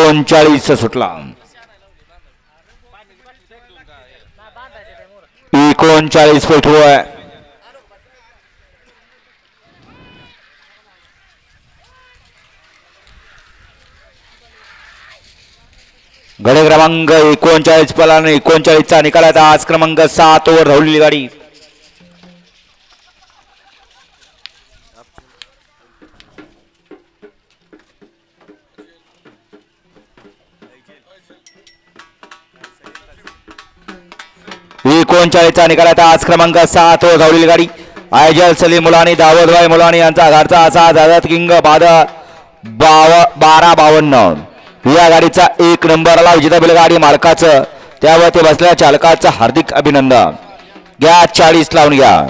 39 सुटला. 39 फूट हुआ है. गडे क्रमांक 39 पलाने 39चा निकालाचा आज क्रमांक 7 ओव्हर धावलेली गाडी. चा निकालाचा आज क्रमांक 7 ओव्हर धावलेली गाडी. आयजल सलीम मुलानी दावदभाई मुलानी यांचा घरचा असा आझाद किंग 1252. या गाडीचा 1 नंबरला विजेता बैलगाडी मालकाचं त्यावर ते बसलेल्या चालकाचं हार्दिक अभिनंदन. घ्या 40 लावून घ्या.